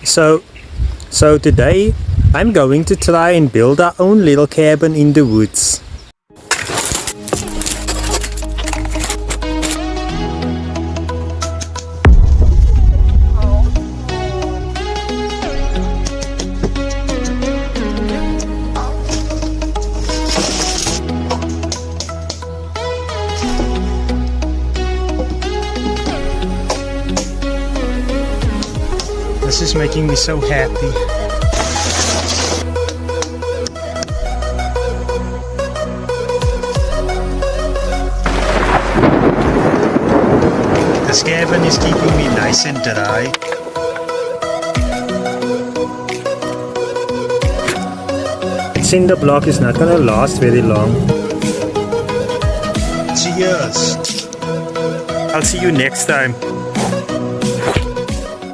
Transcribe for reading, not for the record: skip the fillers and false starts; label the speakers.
Speaker 1: So, so today I'm going to try and build our own little cabin in the woods. This is making me so happy. This cabin is keeping me nice and dry. Cinder block is not gonna last very long. Cheers! I'll see you next time.